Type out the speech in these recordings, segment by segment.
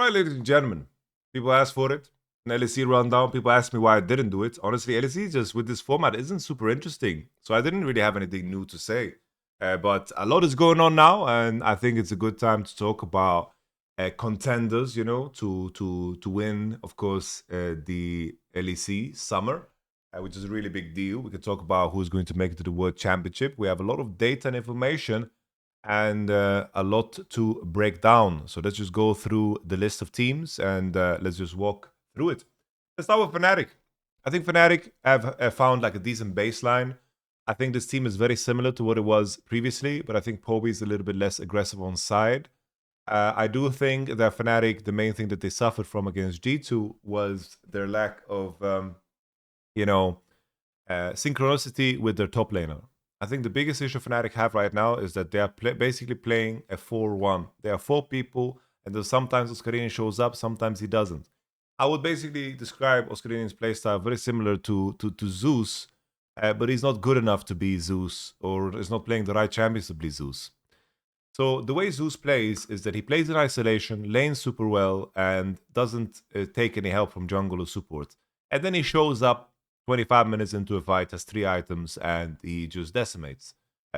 right, ladies and gentlemen. People asked for it. An LEC rundown. People asked me why I didn't do it. Honestly, LEC just with this format isn't super interesting. So I didn't really have anything new to say. But a lot is going on now, and I think it's a good time to talk about contenders, you know, to win, of course, the LEC summer, which is a really big deal. We can talk about who's going to make it to the World Championship. We have a lot of data and information and a lot to break down. So let's just go through the list of teams and let's just walk through it. Let's start with Fnatic. I think Fnatic have found like a decent baseline. I think this team is very similar to what it was previously, but I think Poby is a little bit less aggressive on side. I do think that Fnatic, the main thing that they suffered from against G2 was their lack of, synchronicity with their top laner. I think the biggest issue Fnatic have right now is that they are basically playing a 4-1. There are 4 people, and then sometimes Oscarinian shows up, sometimes he doesn't. I would basically describe Oscarinian's playstyle very similar to Zeus, but he's not good enough to be Zeus, or is not playing the right champions to be Zeus. So the way Zeus plays is that he plays in isolation, lanes super well, and doesn't take any help from jungle or support. And then he shows up 25 minutes into a fight, has 3 items, and he just decimates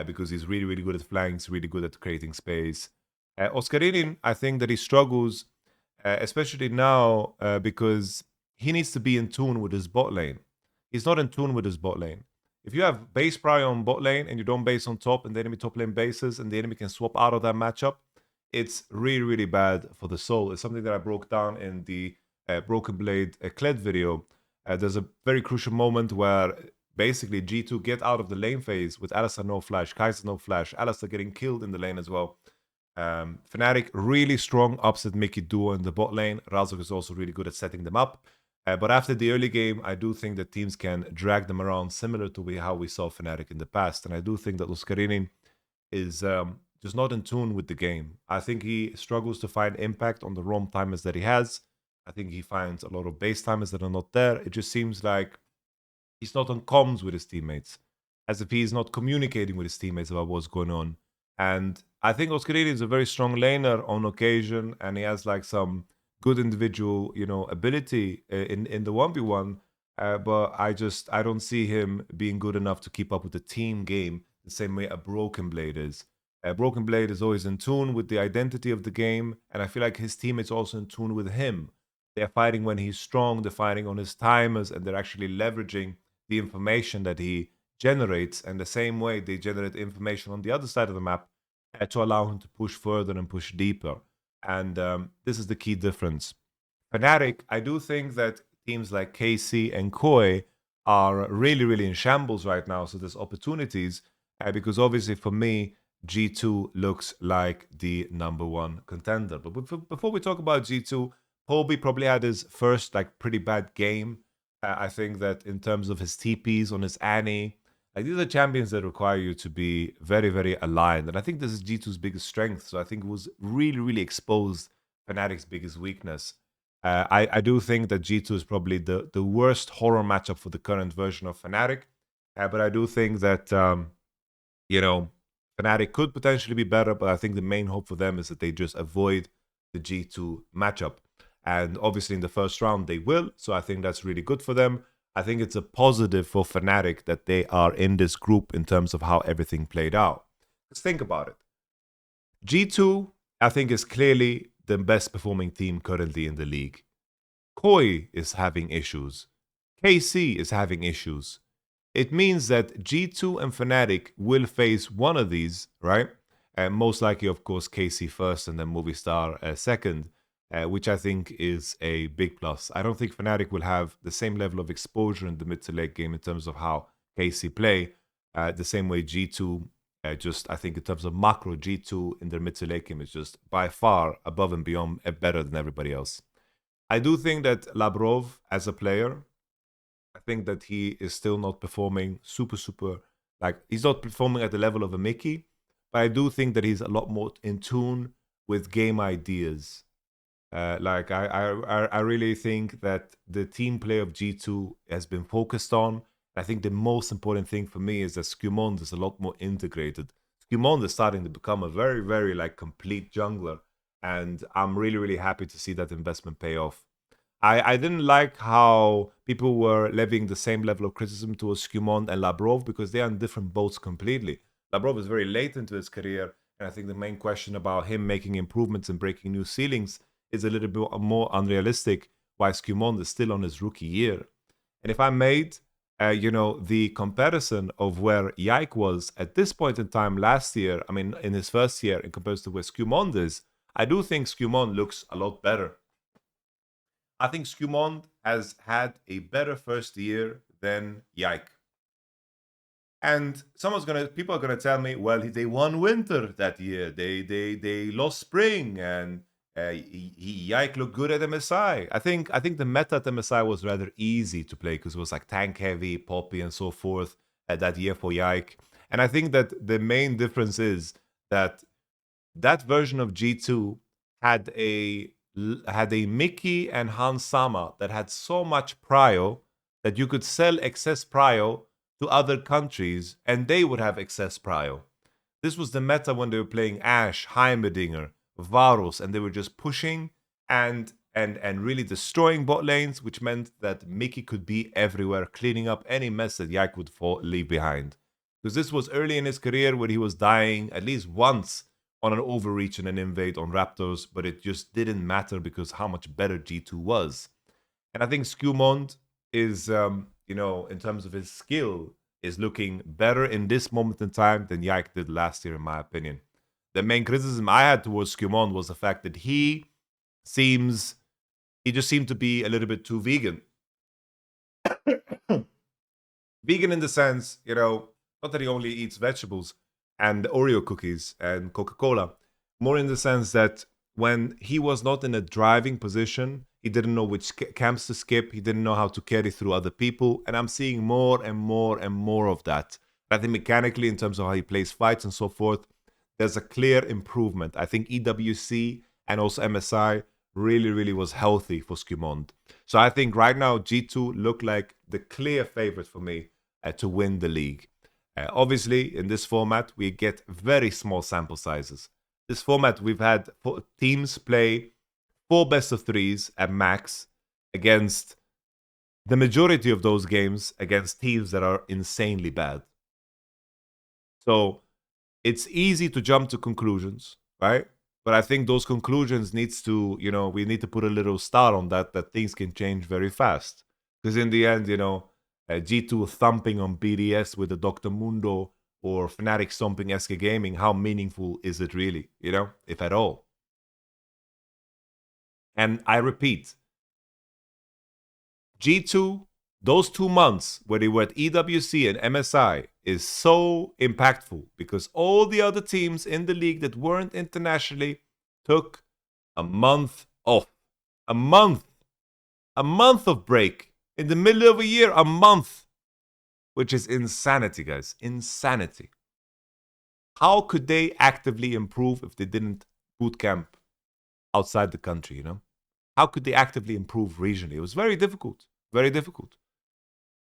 because he's really, really good at flanks, really good at creating space. Oscarinin, I think that he struggles, especially now, because he needs to be in tune with his bot lane. He's not in tune with his bot lane. If you have base prio on bot lane and you don't base on top and the enemy top lane bases and the enemy can swap out of that matchup, it's really, really bad for the soul. It's something that I broke down in the Broken Blade Kled video. There's a very crucial moment where basically G2 get out of the lane phase with Alistar no flash, Kaiser no flash, Alistar getting killed in the lane as well. Fnatic really strong upset Mickey duo in the bot lane. Razok is also really good at setting them up. But after the early game, I do think that teams can drag them around similar to how we saw Fnatic in the past. And I do think that Oscarinin is just not in tune with the game. I think he struggles to find impact on the roam timers that he has. I think he finds a lot of base timers that are not there. It just seems like he's not on comms with his teammates, as if he's not communicating with his teammates about what's going on. And I think Oscarinin is a very strong laner on occasion, and he has like some good individual, ability in the 1v1. But I don't see him being good enough to keep up with the team game the same way a Broken Blade is. Broken Blade is always in tune with the identity of the game, and I feel like his teammates also in tune with him. They're fighting when he's strong, they're fighting on his timers, and they're actually leveraging the information that he generates, and the same way they generate information on the other side of the map to allow him to push further and push deeper. And this is the key difference. Fnatic, I do think that teams like KC and Koi are really, really in shambles right now. So there's opportunities because obviously for me, G2 looks like the #1 contender. But before we talk about G2, Poby probably had his first like pretty bad game. I think that in terms of his TPs on his Annie, like these are champions that require you to be very, very aligned. And I think this is G2's biggest strength. So I think it was really, really exposed Fnatic's biggest weakness. I do think that G2 is probably the worst horror matchup for the current version of Fnatic. But I do think that, Fnatic could potentially be better. But I think the main hope for them is that they just avoid the G2 matchup. And obviously in the first round, they will. So I think that's really good for them. I think it's a positive for Fnatic that they are in this group in terms of how everything played out. Let's think about it. G2, I think, is clearly the best performing team currently in the league. Koi is having issues. KC is having issues. It means that G2 and Fnatic will face one of these, right? And most likely, of course, KC first and then Movistar second. Which I think is a big plus. I don't think Fnatic will have the same level of exposure in the mid to late game in terms of how KC play. The same way G2, I think in terms of macro, G2 in their mid to late game is just by far above and beyond better than everybody else. I do think that Labrov as a player, I think that he is still not performing super, like he's not performing at the level of a Mickey, but I do think that he's a lot more in tune with game ideas. I really think that the team play of G2 has been focused on. I think the most important thing for me is that Skumond is a lot more integrated. Skumond is starting to become a very, very like complete jungler. And I'm really, really happy to see that investment pay off. I didn't like how people were levying the same level of criticism towards Skumond and Labrov because they are in different boats completely. Labrov is very late into his career, and I think the main question about him making improvements and breaking new ceilings is a little bit more unrealistic, while Skumond is still on his rookie year. And if I made, the comparison of where Yike was at this point in time last year, I mean, in his first year, in comparison to where Skumond is, I do think Skumond looks a lot better. I think Skumond has had a better first year than Yike. And people are gonna tell me, well, they won winter that year. They lost spring, and Yike looked good at MSI. I think the meta at MSI was rather easy to play because it was like tank heavy, Poppy, and so forth that year for Yike. And I think that the main difference is that version of G2 had a Mickey and Hans Sama that had so much prio that you could sell excess prio to other countries and they would have excess prio. This was the meta when they were playing Ashe, Heimerdinger, Varus, and they were just pushing and really destroying bot lanes, which meant that Mickey could be everywhere, cleaning up any mess that Yak would leave behind. Because this was early in his career where he was dying at least once on an overreach and an invade on Raptors, but it just didn't matter because how much better G2 was. And I think Skumond is, in terms of his skill, is looking better in this moment in time than Yike did last year, in my opinion. The main criticism I had towards Skumond was the fact that he just seemed to be a little bit too vegan. Vegan in the sense, not that he only eats vegetables and Oreo cookies and Coca-Cola, more in the sense that when he was not in a driving position, he didn't know which camps to skip, he didn't know how to carry through other people, and I'm seeing more and more and more of that. I think mechanically, in terms of how he plays fights and so forth, there's a clear improvement. I think EWC and also MSI really, really was healthy for Skumond. So I think right now G2 look like the clear favorite for me to win the league. Obviously, in this format, we get very small sample sizes. This format, we've had teams play 4 best-of-3s at max against the majority of those games against teams that are insanely bad. So it's easy to jump to conclusions, right? But I think those conclusions needs to, we need to put a little star on that things can change very fast. Because in the end, G2 thumping on BDS with the Dr. Mundo or Fnatic stomping SK Gaming, how meaningful is it really, if at all? And I repeat, G2, those 2 months where they were at EWC and MSI is so impactful because all the other teams in the league that weren't internationally took a month off. A month of break. In the middle of a year, a month. Which is insanity, guys. Insanity. How could they actively improve if they didn't bootcamp outside the country, How could they actively improve regionally? It was very difficult. Very difficult.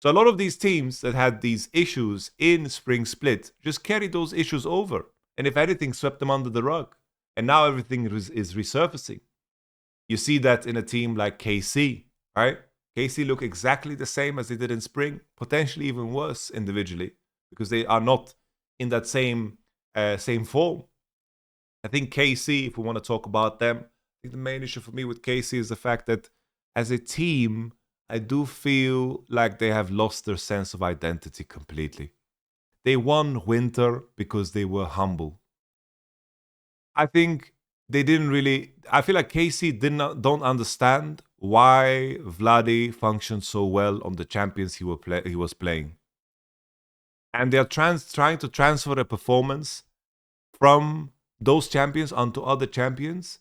So a lot of these teams that had these issues in Spring Split just carried those issues over. And if anything, swept them under the rug. And now everything is resurfacing. You see that in a team like KC, right? KC look exactly the same as they did in spring, potentially even worse individually, because they are not in that same form. I think KC, if we want to talk about them, I think the main issue for me with KC is the fact that as a team, I do feel like they have lost their sense of identity completely. They won winter because they were humble. I think they didn't really. I feel like KC don't understand why Vladi functioned so well on the champions he was playing, and they are trying to transfer a performance from those champions onto other champions,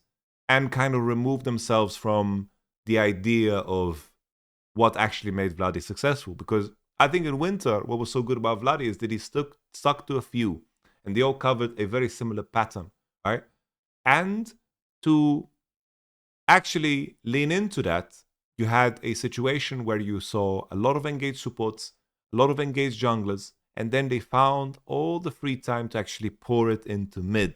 and kind of remove themselves from the idea of what actually made Vladi successful. Because I think in winter, what was so good about Vladi is that he stuck to a few, and they all covered a very similar pattern, right? And to actually lean into that, you had a situation where you saw a lot of engaged supports, a lot of engaged junglers, and then they found all the free time to actually pour it into mid.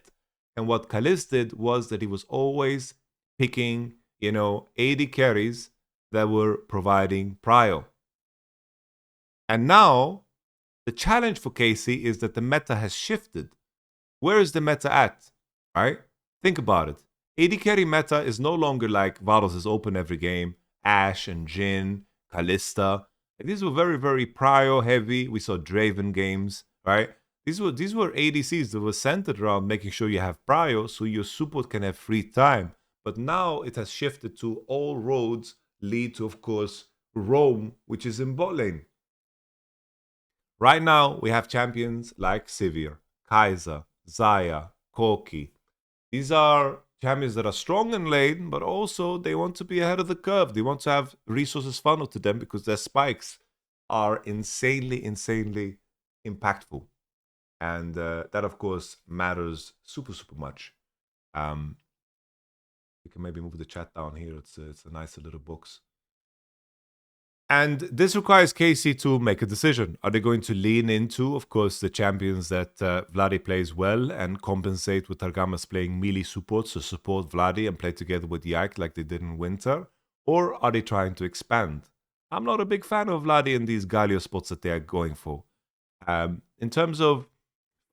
And what Kalis did was that he was always picking, AD carries that were providing prio. And now, the challenge for KC is that the meta has shifted. Where is the meta at? Right? Think about it. AD carry meta is no longer like Varus is open every game, Ashe and Jhin, Kalista. These were very, very prio heavy. We saw Draven games, right? These were ADCs that were centered around making sure you have prio so your support can have free time. But now it has shifted to all roads lead to, of course, Rome, which is in bot lane. Right now, we have champions like Sivir, Kai'Sa, Xayah, Corki. These are champions that are strong in lane, but also they want to be ahead of the curve. They want to have resources funneled to them because their spikes are insanely, insanely impactful. And that, of course, matters super, super much. We can maybe move the chat down here. It's a nice little box. And this requires KC to make a decision. Are they going to lean into, of course, the champions that Vladi plays well and compensate with Targamas playing melee support, so support Vladi and play together with Yike like they did in Winter? Or are they trying to expand? I'm not a big fan of Vladi in these Galio spots that they are going for. In terms of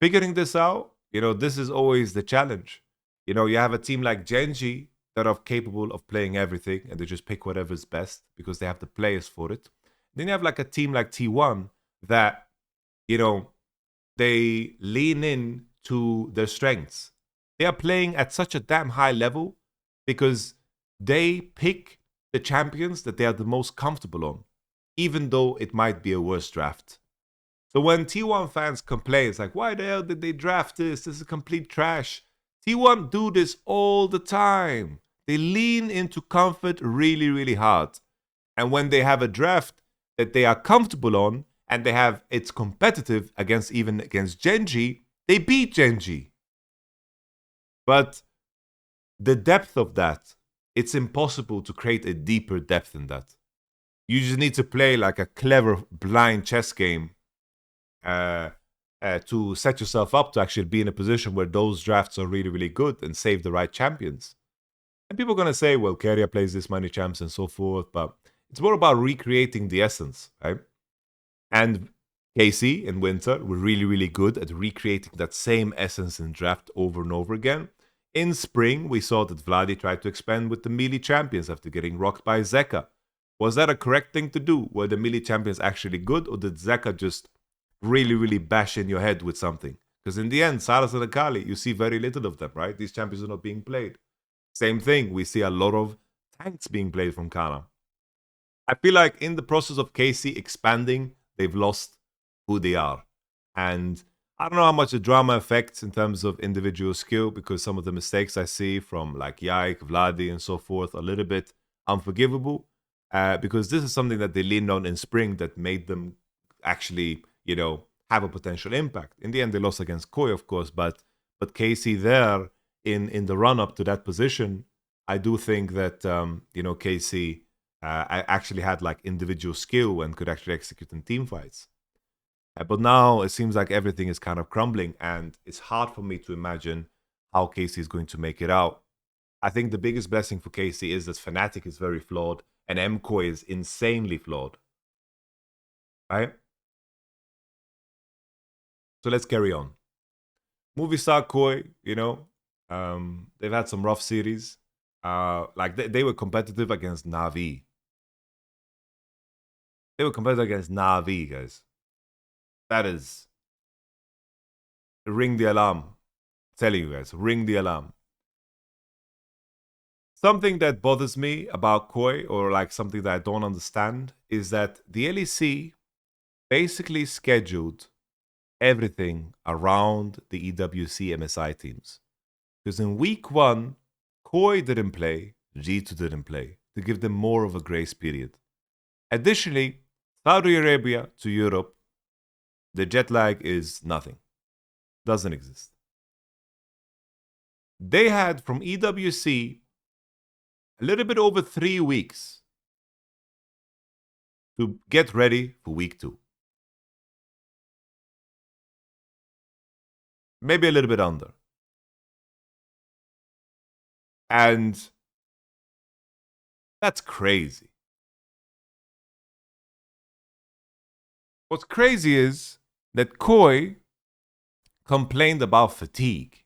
figuring this out, this is always the challenge. You have a team like Genji that are capable of playing everything and they just pick whatever's best because they have the players for it. Then you have like a team like T1 that, they lean in to their strengths. They are playing at such a damn high level because they pick the champions that they are the most comfortable on, even though it might be a worse draft. So when T1 fans complain, it's like, why the hell did they draft this? This is complete trash. T1 do this all the time. They lean into comfort really, really hard. And when they have a draft that they are comfortable on and they have it's competitive against Genji, they beat Genji. But the depth of that, it's impossible to create a deeper depth in that. You just need to play like a clever blind chess game to set yourself up to actually be in a position where those drafts are really, really good and save the right champions. And people are going to say, well, Keria plays this many champs and so forth, but it's more about recreating the essence, right? And KC in Winter were really, really good at recreating that same essence in draft over and over again. In Spring, we saw that Vladi tried to expand with the melee champions after getting rocked by Zeka. Was that a correct thing to do? Were the melee champions actually good, or did Zeka just really, really bash in your head with something? Because in the end, Sylas and Akali, you see very little of them, right? These champions are not being played. Same thing, we see a lot of tanks being played from Kana. I feel like in the process of KC expanding, they've lost who they are. And I don't know how much the drama affects in terms of individual skill, because some of the mistakes I see from like Yike, Vladi, and so forth are a little bit unforgivable. Because this is something that they leaned on in Spring that made them actually, have a potential impact. In the end, they lost against Koi, of course, but KC there, in the run-up to that position, I do think that, KC actually had like individual skill and could actually execute in team fights. But now it seems like everything is kind of crumbling, and it's hard for me to imagine how KC is going to make it out. I think the biggest blessing for KC is that Fnatic is very flawed and MKOI is insanely flawed. Right? So let's carry on. Movistar Koi, they've had some rough series. They were competitive against Na'Vi. They were competitive against Na'Vi, guys. That is... ring the alarm. I'm telling you guys, ring the alarm. Something that bothers me about Koi, or like something that I don't understand, is that the LEC basically scheduled everything around the EWC MSI teams. Because in week 1, Koi didn't play, G2 didn't play, to give them more of a grace period. Additionally, Saudi Arabia to Europe, the jet lag is nothing. Doesn't exist. They had from EWC a little bit over 3 weeks to get ready for week 2. Maybe a little bit under. And that's crazy. What's crazy is that Koi complained about fatigue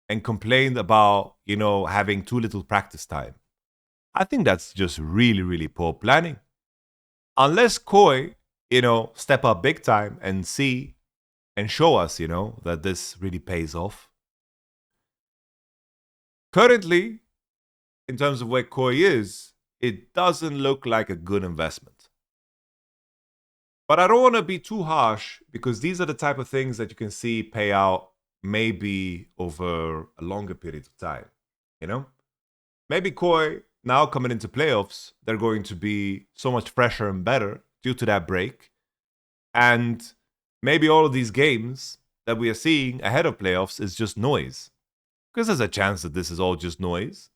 and complained about, having too little practice time. I think that's just really, really poor planning. Unless Koi, step up big time and see and show us, that this really pays off. Currently, in terms of where Koi is, it doesn't look like a good investment. But I don't want to be too harsh because these are the type of things that you can see pay out maybe over a longer period of time, Maybe Koi, now coming into playoffs, they're going to be so much fresher and better due to that break. And maybe all of these games that we are seeing ahead of playoffs is just noise. Because there's a chance that this is all just noise.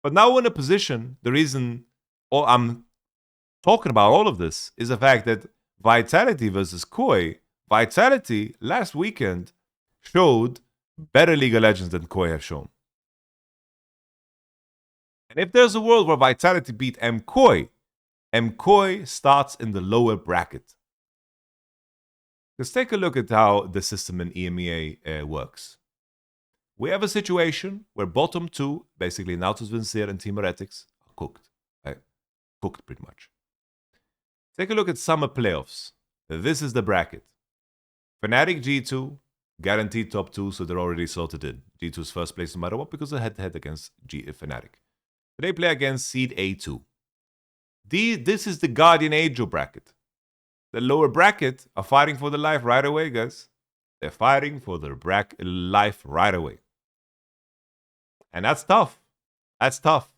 But now we're in a position, the reason I'm talking about all of this is the fact that Vitality versus Koi, Vitality last weekend showed better League of Legends than Koi have shown. And if there's a world where Vitality beat MKOI starts in the lower bracket. Let's take a look at how the system in EMEA works. We have a situation where bottom two, basically Nautilus Vincere and Team Heretics, are cooked. Right? Cooked pretty much. Take a look at summer playoffs. This is the bracket. Fnatic G2, guaranteed top 2, so they're already sorted in. G2's first place no matter what because they're head-to-head against Fnatic. They play against seed A2. This is the Guardian Angel bracket. The lower bracket are fighting for their life right away, guys. They're fighting for their life right away. And that's tough. That's tough.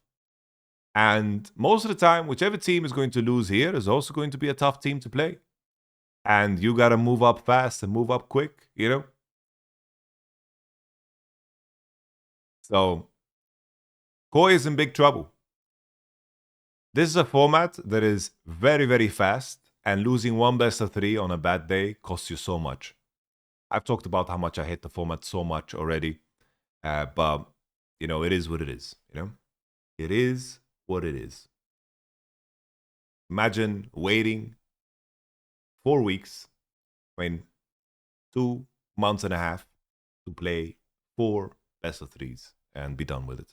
And most of the time, whichever team is going to lose here is also going to be a tough team to play. And you got to move up fast and move up quick, So, Koi is in big trouble. This is a format that is very, very fast, and losing one best of 3 on a bad day costs you so much. I've talked about how much I hate the format so much already, but, it is what it is, It is what it is. Imagine waiting 4 weeks, 2 months and a half to play 4 best of 3s and be done with it.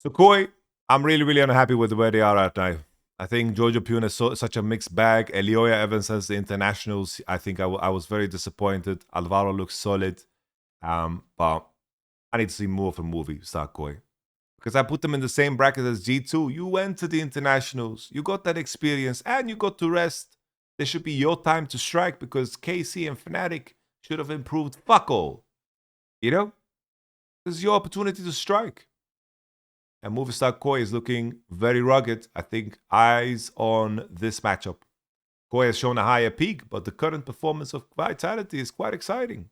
So Koi, I'm really, really unhappy with where they are right now. I think Jojo Pune is such a mixed bag. Elioya Evans has the internationals. I think I was very disappointed. Alvaro looks solid. But I need to see more from movie star Koi. Because I put them in the same bracket as G2. You went to the internationals. You got that experience. And you got to rest. This should be your time to strike because KC and Fnatic should have improved fuck all. This is your opportunity to strike. And Movistar Koi is looking very rugged. I think eyes on this matchup. Koi has shown a higher peak, but the current performance of Vitality is quite exciting.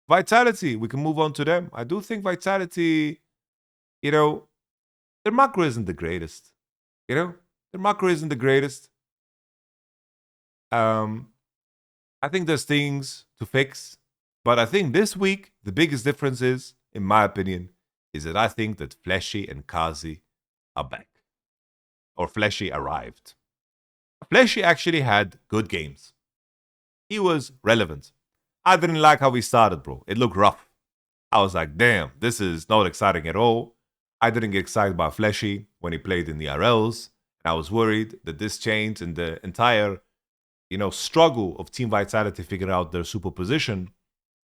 Vitality, we can move on to them. I do think Vitality, their macro isn't the greatest. Their macro isn't the greatest. I think there's things to fix. But I think this week, the biggest difference is, in my opinion, is that I think that Fleshy and Kazi are back. Or Fleshy arrived. Fleshy actually had good games. He was relevant. I didn't like how he started, bro. It looked rough. I was like, damn, this is not exciting at all. I didn't get excited by Fleshy when he played in the RLs. I was worried that this change in the entire, struggle of Team Vitality figuring out their super position.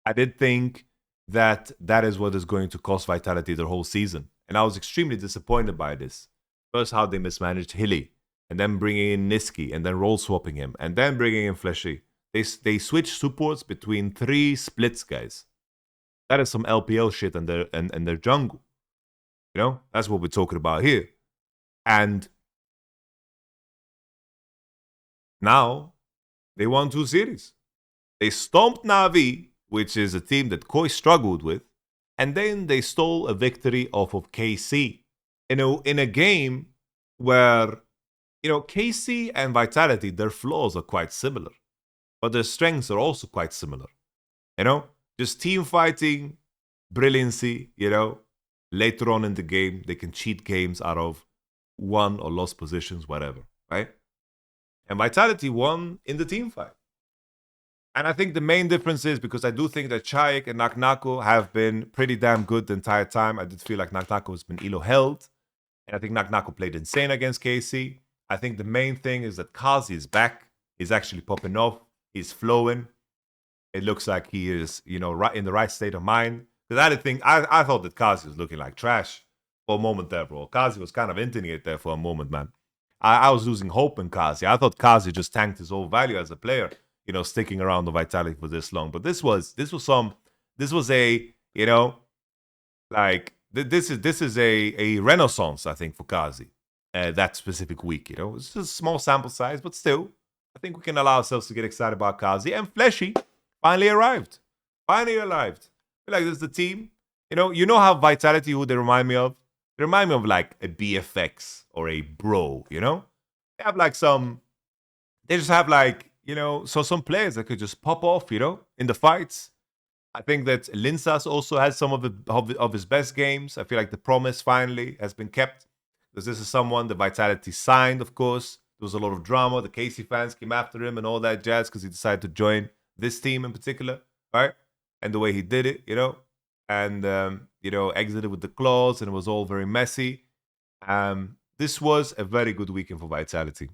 I did think that is what is going to cost Vitality their whole season. And I was extremely disappointed by this. First, how they mismanaged Hilly, and then bringing in Niski, and then role swapping him, and then bringing in Fleshy. They switched supports between 3 splits, guys. That is some LPL shit in their jungle. That's what we're talking about here. And now they won 2 series. They stomped Na'Vi, which is a team that Koi struggled with, and then they stole a victory off of KC in a game where, KC and Vitality, their flaws are quite similar, but their strengths are also quite similar. Just team fighting, brilliancy, later on in the game, they can cheat games out of won or lost positions, whatever, right? And Vitality won in the team fight. And I think the main difference is because I do think that Chayek and Naknako have been pretty damn good the entire time. I did feel like Naknako has been elo held. And I think Naknako played insane against KC. I think the main thing is that Kazi is back. He's actually popping off. He's flowing. It looks like he is, right in the right state of mind. Because I thought that Kazi was looking like trash for a moment there, bro. Kazi was kind of hinting it there for a moment, man. I was losing hope in Kazi. I thought Kazi just tanked his whole value as a player, sticking around the Vitality for this long. But this was a, this is a renaissance, I think, for Kazi. That specific week, it's just a small sample size, but still, I think we can allow ourselves to get excited about Kazi. And Fleshy finally arrived. I feel like this is the team. You know how Vitality, who they remind me of? They remind me of like a BFX or a Bro, They have like some players that could just pop off, in the fights. I think that Linsas also has some of his best games. I feel like the promise finally has been kept. Because this is someone the Vitality signed, of course. There was a lot of drama. The KC fans came after him and all that jazz because he decided to join this team in particular, right? And the way he did it, and, exited with the clause, and it was all very messy. This was a very good weekend for Vitality.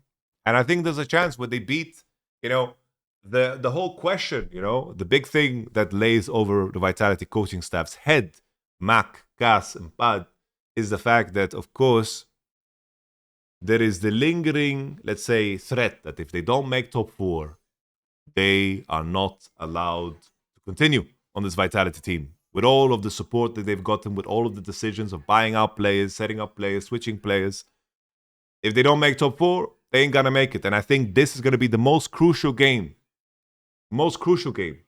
And I think there's a chance where they beat, the whole question, the big thing that lays over the Vitality coaching staff's head, Mac, Gas, and Pad, is the fact that, of course, there is the lingering, let's say, threat that if they don't make top 4, they are not allowed to continue on this Vitality team. With all of the support that they've gotten, with all of the decisions of buying out players, setting up players, switching players. If they don't make top 4, they ain't gonna make it. And I think this is gonna be the most crucial game. Most crucial game.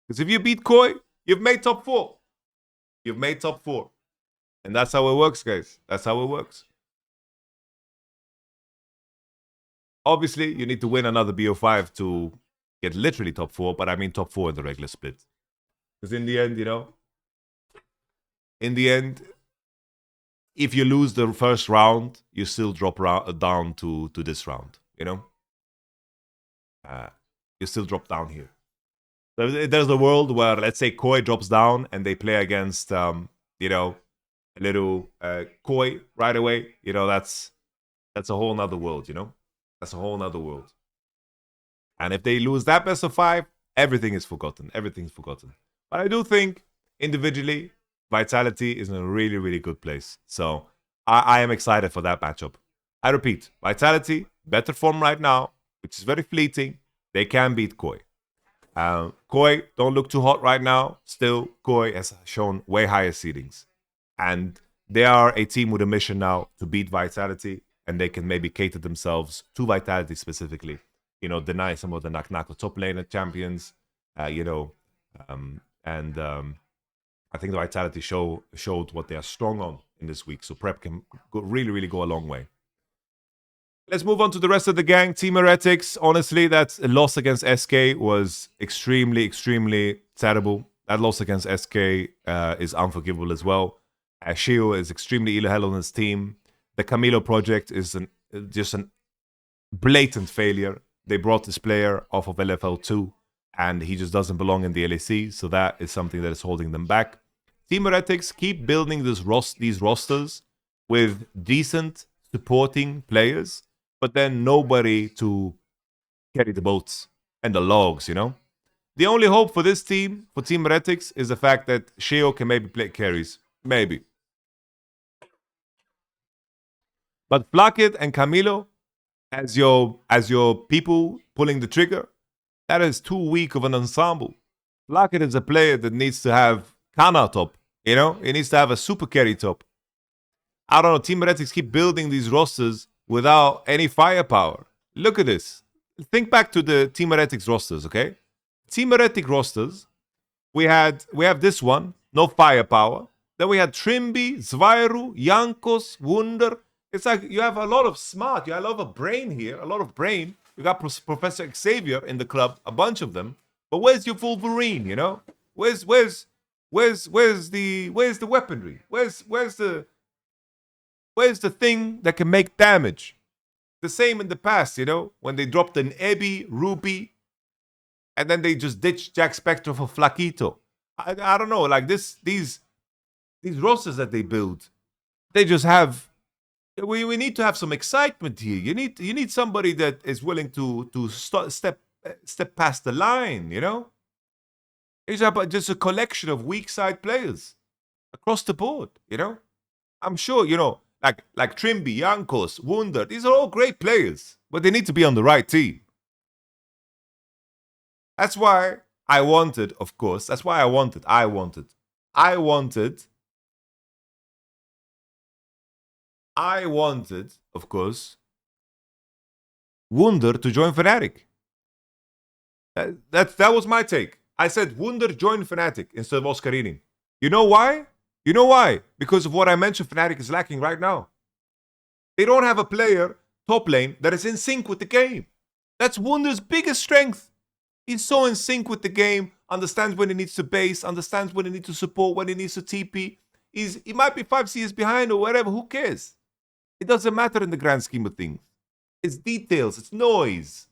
Because if you beat Koi, you've made top 4. You've made top 4. And that's how it works, guys. That's how it works. Obviously, you need to win another BO5 to get literally top 4, but I mean top 4 in the regular split. Because in the end, if you lose the first round, you still drop down to this round, You still drop down here. There's a world where, let's say, Koi drops down and they play against, a little Koi right away. That's a whole nother world, That's a whole nother world. And if they lose that best of 5, everything is forgotten. Everything's forgotten. But I do think, individually, Vitality is in a really, really good place. So, I am excited for that matchup. I repeat, Vitality, better form right now, which is very fleeting. They can beat Koi. Koi don't look too hot right now. Still, Koi has shown way higher seedings. And they are a team with a mission now to beat Vitality. And they can maybe cater themselves to Vitality specifically. Deny some of the Naknako top laner champions. I think the Vitality showed what they are strong on in this week. So Prep can really, really go a long way. Let's move on to the rest of the gang. Team Heretics, honestly, that loss against SK was extremely, extremely terrible. That loss against SK is unforgivable as well. Shio is extremely ill on his team. The Camilo project is just a blatant failure. They brought this player off of LFL2, and he just doesn't belong in the LEC, so that is something that is holding them back. Team Heretics keep building these rosters with decent supporting players, but then nobody to carry the boats and the logs, The only hope for this team, for Team Heretics, is the fact that Sheo can maybe play carries. Maybe. But Flakit and Camilo, as your people pulling the trigger, that is too weak of an ensemble. Flakit is a player that needs to have Kana top, He needs to have a super carry top. I don't know, Team Heretics keep building these rosters without any firepower. Look at this. Think back to the Team Heretics rosters, okay? Team Heretic rosters, we have this one, no firepower. Then we had Trimby, Zvairu, Jankos, Wunder. It's like you have a lot of smart, you have a lot of brain here, a lot of brain. You got Professor Xavier in the club, a bunch of them. But where's your Wolverine, Where's Where's the weaponry? Where's the thing that can make damage? The same in the past, you know, when they dropped an Ebi, Ruby, and then they just ditched Jack Spectre for Flaquito. I don't know, like these rosters that they build, they just have. We need to have some excitement here. You need somebody that is willing to step past the line. You know, it's just a collection of weak side players across the board. You know, I'm sure you know like Trimby, Yankos, Wunder. These are all great players, but they need to be on the right team. That's why I wanted, of course. That's why I wanted, of course, Wunder to join Fnatic. That was my take. I said Wunder join Fnatic instead of Oscarinin. You know why? You know why? Because of what I mentioned Fnatic is lacking right now. They don't have a player, top lane, that is in sync with the game. That's Wunder's biggest strength. He's so in sync with the game, understands when he needs to base, understands when he needs to support, when he needs to TP. He might be 5 CS behind or whatever, who cares? It doesn't matter in the grand scheme of things. It's details, it's noise.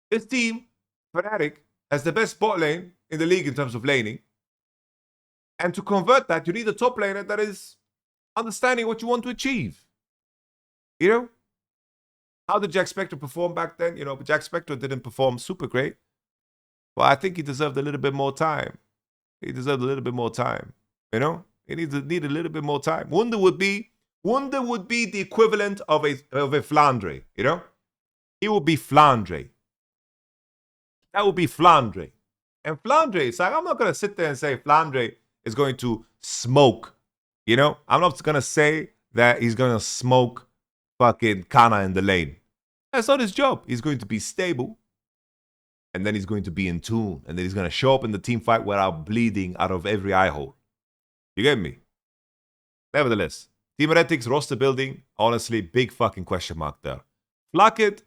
This team, Fnatic, has the best bot lane in the league in terms of laning. And to convert that, you need a top laner that is understanding what you want to achieve. You know? How did Jack Spectre perform back then? You know, but Jack Spectre didn't perform super great. Well, I think he deserved a little bit more time. He deserved a little bit more time. You know? He need a little bit more time. Wunder would be the equivalent of a Flandre, you know? He would be Flandre. That would be Flandre. And Flandre, it's like, I'm not going to sit there and say Flandre is going to smoke, you know? I'm not going to say that he's going to smoke fucking Kana in the lane. That's not his job. He's going to be stable. And then he's going to be in tune. And then he's going to show up in the team fight without bleeding out of every eye hole. You get me? Nevertheless, Team Heretics roster building, honestly, big fucking question mark there. Flacket,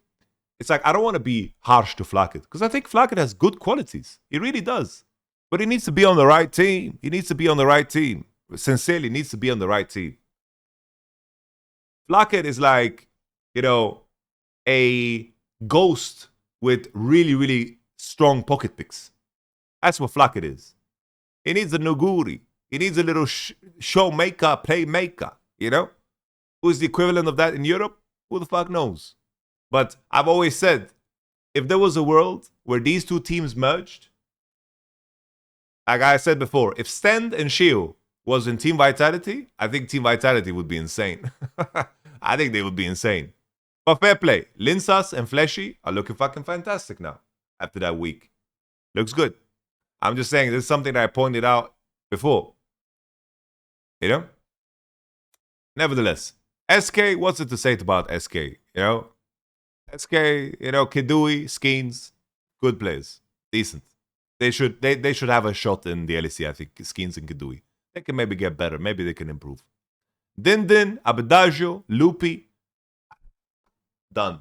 it's like, I don't want to be harsh to Flacket, because I think Flacket has good qualities. He really does. But he needs to be on the right team. He needs to be on the right team. Sincerely, needs to be on the right team. Flacket is like, you know, a ghost with really, really strong pocket picks. That's what Flacket is. He needs a Nuguri. He needs a little showmaker, playmaker, you know? Who's the equivalent of that in Europe? Who the fuck knows? But I've always said, if there was a world where these two teams merged, like I said before, if Stend and Shio was in Team Vitality, I think Team Vitality would be insane. I think they would be insane. But fair play. Linsas and Fleshy are looking fucking fantastic now after that week. Looks good. I'm just saying, this is something that I pointed out before. You know? Nevertheless, SK, what's it to say about SK? You know? SK, you know, Kidui, Skeens, good players. Decent. They should have a shot in the LEC, I think, Skeens and Kidui. They can maybe get better. Maybe they can improve. Din, Abadagio, Lupi. Done.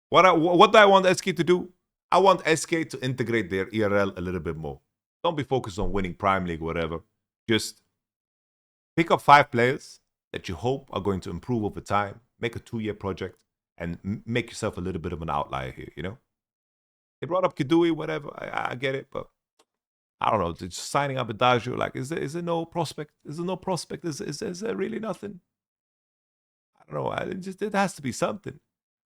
What do I want SK to do? I want SK to integrate their ERL a little bit more. Don't be focused on winning Prime League or whatever. Just pick up 5 players that you hope are going to improve over time. Make a 2-year project and make yourself a little bit of an outlier here, you know? They brought up Kidui, whatever. I get it, but I don't know. Just signing up Adagio, like, is there no prospect? Is there no prospect? Is there really nothing? I don't know. It has to be something.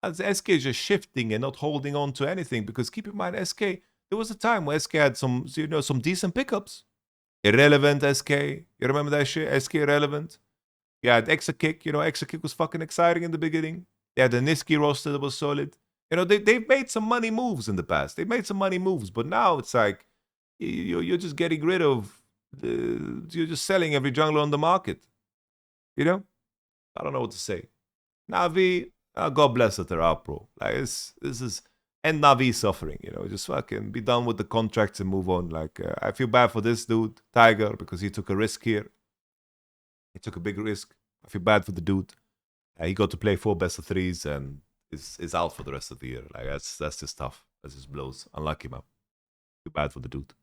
As SK is just shifting and not holding on to anything, because keep in mind, SK, there was a time where SK had some decent pickups. Irrelevant SK. You remember that shit? SK Irrelevant. Yeah, Exakick. You know, Exakick was fucking exciting in the beginning. They had the Niski roster that was solid. You know, they've made some money moves in the past. They made some money moves, but now it's like you're just getting rid of, you're just selling every jungler on the market. You know? I don't know what to say. Navi, God bless that they're out, bro. Like, this is end Navi suffering, you know? Just fucking be done with the contracts and move on. Like, I feel bad for this dude, Tiger, because he took a risk here. He took a big risk. I feel bad for the dude. He got to play 4 best of 3s and is out for the rest of the year. Like, that's just tough. That's just blows. Unlucky, man. Feel bad for the dude.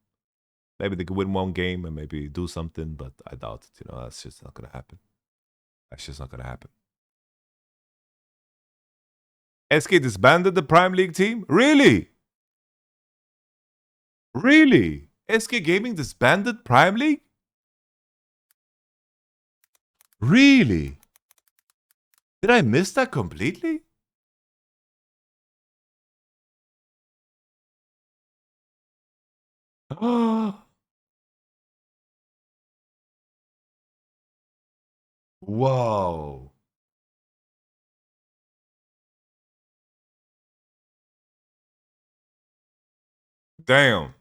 Maybe they could win one game and maybe do something, but I doubt it. You know, that's just not gonna happen. That's just not gonna happen. SK disbanded the Prime League team? Really? Really? SK Gaming disbanded Prime League? Really? Did I miss that completely? Wow. Damn.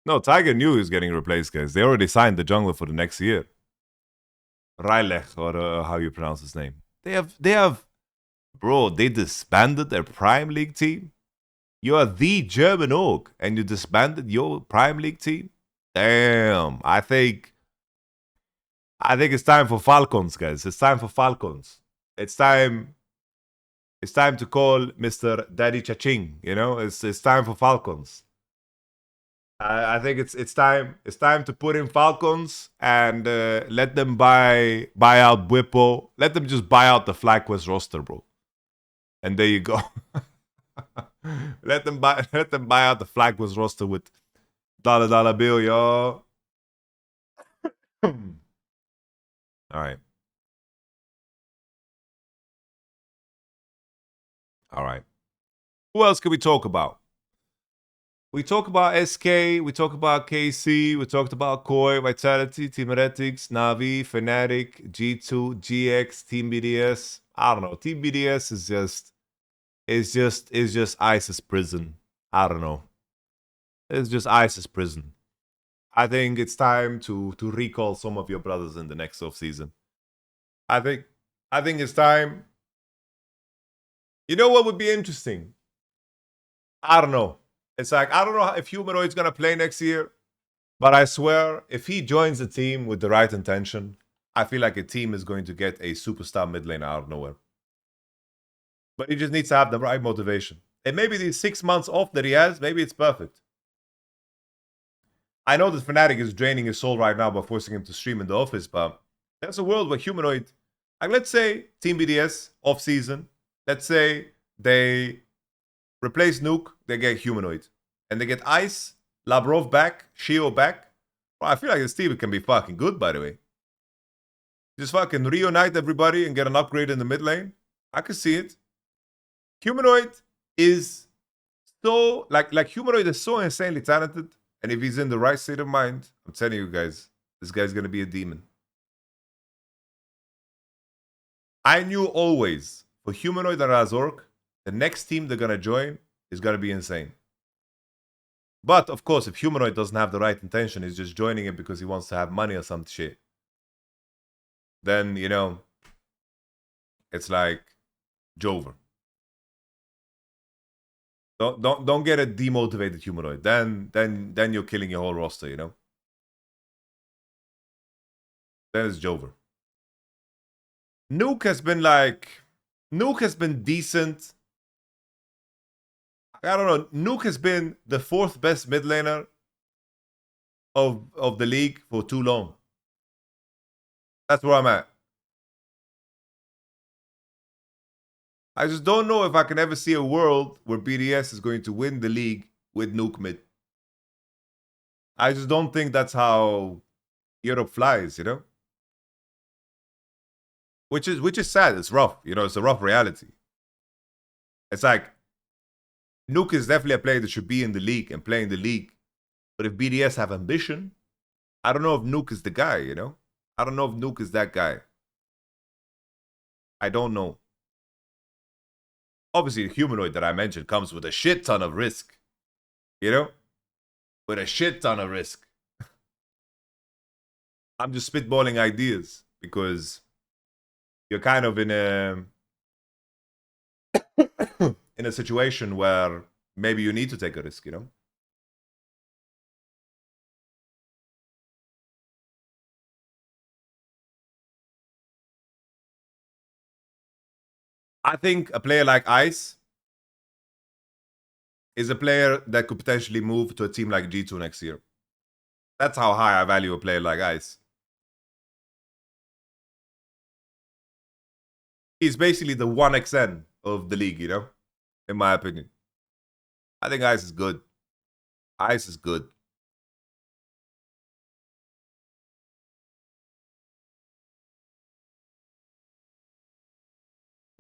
No, Tiger knew he was getting replaced, guys. They already signed the jungler for the next year. Rylech, or how you pronounce his name. Bro, they disbanded their Prime League team? You are the German org, and you disbanded your Prime League team? Damn. I think it's time for Falcons, guys. It's time for Falcons. It's time to call Mr. Daddy Chaching, you know? It's time for Falcons. I think it's time to put in Falcons and let them buy out Whippo. Let them just buy out the FlyQuest roster, bro. And there you go. let them buy out the FlyQuest roster with dollar bill, y'all. All right. All right. Who else can we talk about? We talk about SK, we talk about KC, we talked about KOI, Vitality, Team Heretics, Navi, Fnatic, G2, GX, Team BDS. I don't know. Team BDS is just ISIS prison. I don't know. It's just ISIS prison. I think it's time to recall some of your brothers in the next off season. I think it's time. You know what would be interesting? I don't know. It's like, I don't know if Humanoid's going to play next year, but I swear, if he joins the team with the right intention, I feel like a team is going to get a superstar mid laner out of nowhere. But he just needs to have the right motivation. And maybe these 6 months off that he has, maybe it's perfect. I know that Fnatic is draining his soul right now by forcing him to stream in the office, but there's a world where Humanoid, like let's say Team BDS off season, let's say they replace Nuke, they get Humanoid. And they get Ice, Labrov back, Shio back. Well, I feel like this team can be fucking good, by the way. Just fucking reunite everybody and get an upgrade in the mid lane. I can see it. Humanoid is so, like Humanoid is so insanely talented. And if he's in the right state of mind, I'm telling you guys, this guy's going to be a demon. I knew always, for Humanoid and Razork, the next team they're going to join is going to be insane. But, of course, if Humanoid doesn't have the right intention, he's just joining it because he wants to have money or some shit, then, you know, it's like Jover. Don't get a demotivated Humanoid. Then you're killing your whole roster, you know? Then it's Jover. Nuke has been decent. I don't know. Nuke has been the 4th best mid laner of the league for too long. That's where I'm at. I just don't know if I can ever see a world where BDS is going to win the league with Nuke mid. I just don't think that's how Europe flies, you know? Which is sad. It's rough. You know, it's a rough reality. It's like Nuke is definitely a player that should be in the league and play in the league. But if BDS have ambition, I don't know if Nuke is the guy, you know? I don't know if Nuke is that guy. I don't know. Obviously, the Humanoid that I mentioned comes with a shit ton of risk. You know? With a shit ton of risk. I'm just spitballing ideas because you're kind of in a in a situation where maybe you need to take a risk, you know? I think a player like Ice is a player that could potentially move to a team like G2 next year. That's how high I value a player like Ice. He's basically the 1xN of the league, you know, in my opinion. I think Ice is good. Ice is good.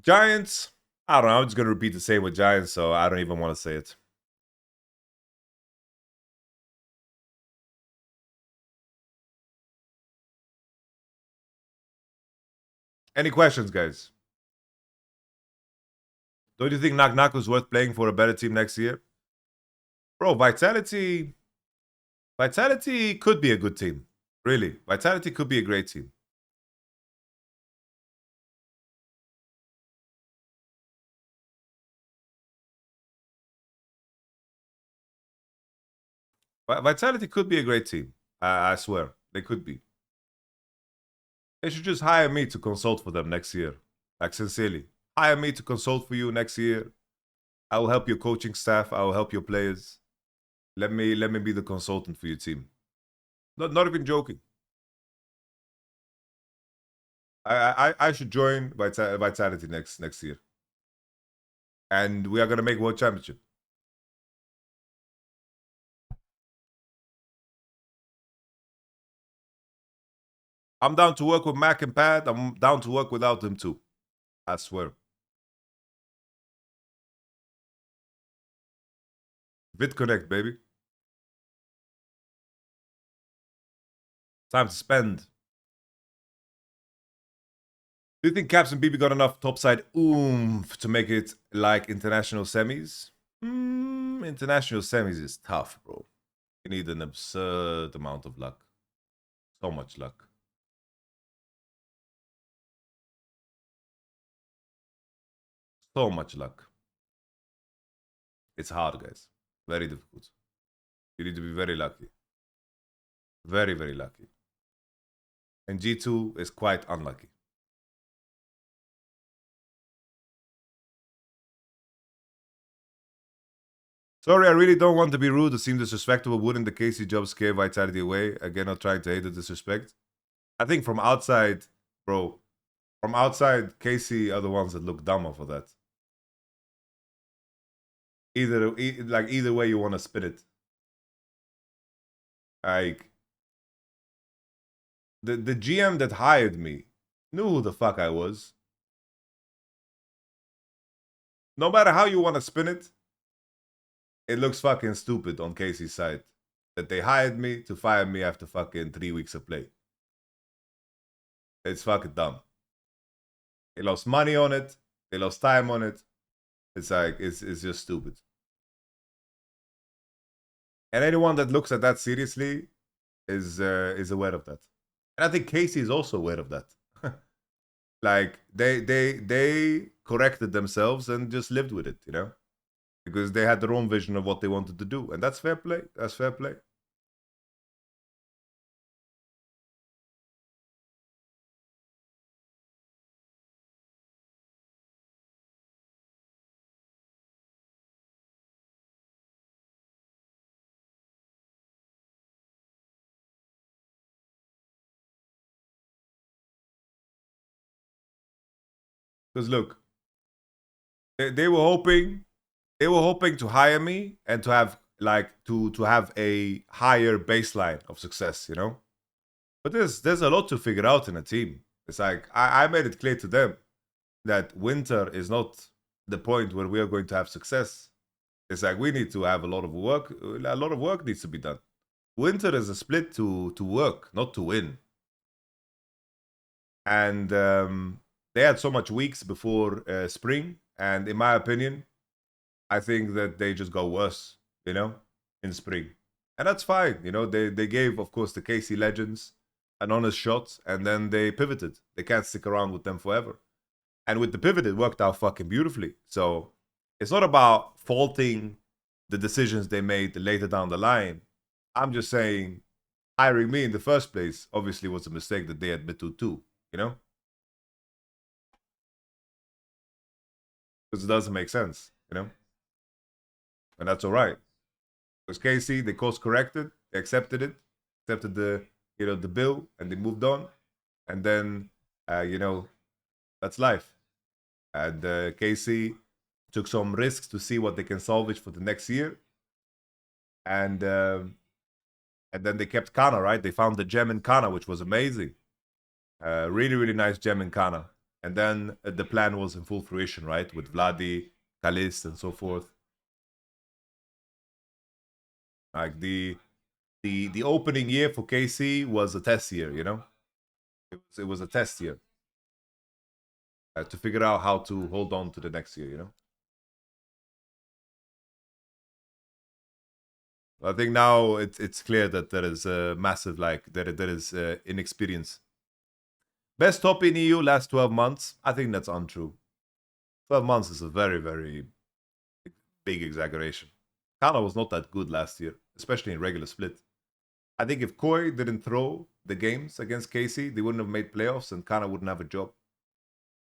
Giants, I don't know. I'm just going to repeat the same with Giants, so I don't even want to say it. Any questions, guys? Don't you think Nak was worth playing for a better team next year? Bro, Vitality could be a good team. Really. Vitality could be a great team. Vitality could be a great team. I swear. They could be. They should just hire me to consult for them next year. Like, sincerely. Hire me to consult for you next year. I will help your coaching staff. I will help your players. Let me be the consultant for your team. Not even joking. I should join Vitality next year. And we are gonna make World Championship. I'm down to work with Mac and Pat. I'm down to work without them too. I swear. VidConnect, baby. Time to spend. Do you think Caps and BB got enough topside oomph to make it like international semis? International semis is tough, bro. You need an absurd amount of luck. So much luck. So much luck. It's hard, guys. Very difficult. You need to be very lucky. Very, very lucky. And G2 is quite unlucky. Sorry, I really don't want to be rude or seem disrespectful. Wouldn't the KC job scare Vitality away? Again, not trying to hate the disrespect. I think from outside, bro, from outside, KC are the ones that look dumber for that. Either way you want to spin it. Like, the GM that hired me knew who the fuck I was. No matter how you want to spin it, it looks fucking stupid on KC's side. That they hired me to fire me after fucking 3 weeks of play. It's fucking dumb. They lost money on it. They lost time on it. It's like, it's just stupid. And anyone that looks at that seriously is aware of that. And I think Casey is also aware of that. Like, they corrected themselves and just lived with it, you know? Because they had their own vision of what they wanted to do. And that's fair play. That's fair play. Because look, they were hoping to hire me and to have like to have a higher baseline of success, you know? But there's a lot to figure out in a team. It's like I made it clear to them that winter is not the point where we are going to have success. It's like we need to have a lot of work. A lot of work needs to be done. Winter is a split to work, not to win. And they had so much weeks before spring, and in my opinion, I think that they just go worse, you know, in spring. And that's fine, you know, they gave, of course, the KC Legends an honest shot, and then they pivoted. They can't stick around with them forever. And with the pivot, it worked out fucking beautifully. So it's not about faulting the decisions they made later down the line. I'm just saying hiring me in the first place obviously was a mistake that they admit to too, you know? Because it doesn't make sense, you know? And that's all right. Because KC, they course corrected, they accepted it, accepted the the bill, and they moved on. And then that's life. And KC took some risks to see what they can salvage for the next year. And then they kept Kana, right? They found the gem in Kana, which was amazing. Really, really nice gem in Kana. And then the plan was in full fruition, right? With Vladi, Kalist, and so forth. Like the opening year for KC was a test year, It was a test year to figure out how to hold on to the next year, I think now it's clear that there is a massive there is inexperience. Best top in EU last 12 months. I think that's untrue. 12 months is a very, very big exaggeration. Kana was not that good last year, especially in regular split. I think if Koi didn't throw the games against KC, they wouldn't have made playoffs and Kana wouldn't have a job.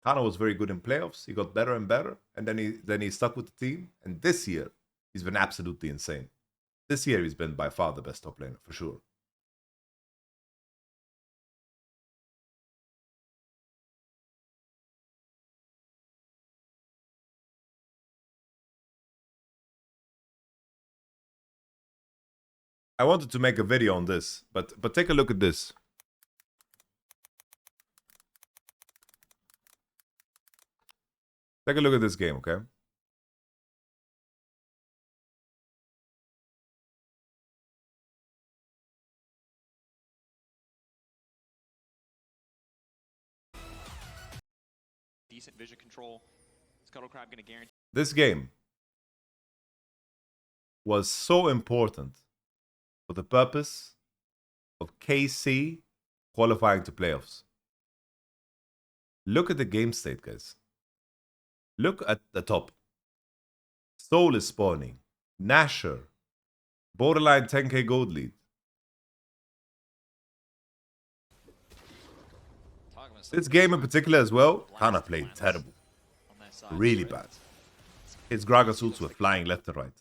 Kana was very good in playoffs. He got better and better, and then he stuck with the team. And this year, he's been absolutely insane. This year, he's been by far the best top laner, for sure. I wanted to make a video on this, but take a look at this. Take a look at this game, okay? Decent vision control. Scuttle Crab gonna guarantee. This game was so important for the purpose of KC qualifying to playoffs. Look at the game state, guys. Look at the top. Soul is spawning. Nasher. Borderline 10k gold lead. This game in particular as well, Kana played terrible. Really bad. His Graga suits were flying left and right.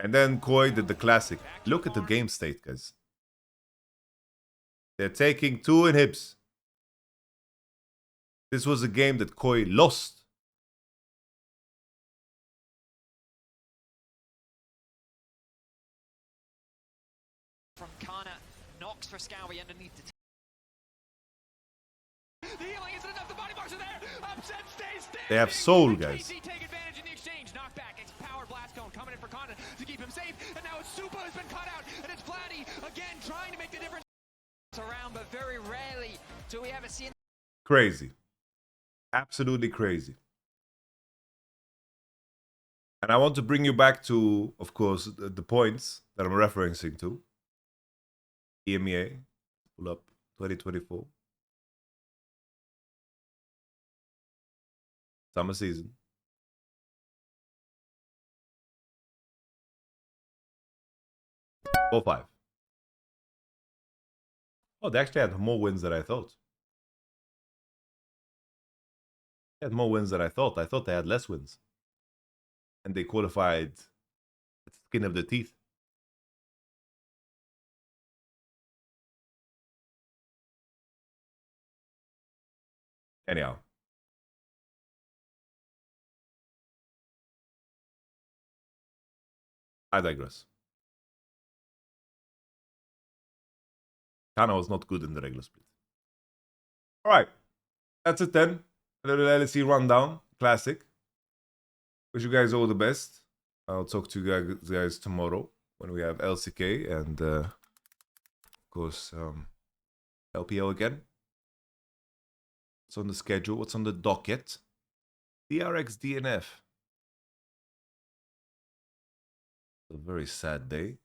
And then Koi did the classic. Look at the game state, guys. They're taking 2 inhibs. This was a game that Koi lost. From Kana, knocks for Scowie underneath the healing isn't enough, the body marks are there. Upset stays. They have soul, guys. Take advantage in the exchange. Knockback. It's power blast cone coming in for Kana to keep him safe. And now it's Supa who's been cut out. And it's Vladdy again trying to make the difference around, but very rarely do we ever see. Crazy. Absolutely crazy. And I want to bring you back to, of course, the points that I'm referencing to. EMEA. Pull up 2024. Summer season. Four, 5. Oh, they actually had more wins than I thought. They had more wins than I thought. I thought they had less wins. And they qualified at the skin of their teeth. Anyhow. I digress. Kana was not good in the regular split. Alright. That's it then. A little LEC rundown. Classic. Wish you guys all the best. I'll talk to you guys tomorrow when we have LCK and of course LPL again. What's on the schedule? What's on the docket? DRX DNF. A very sad day.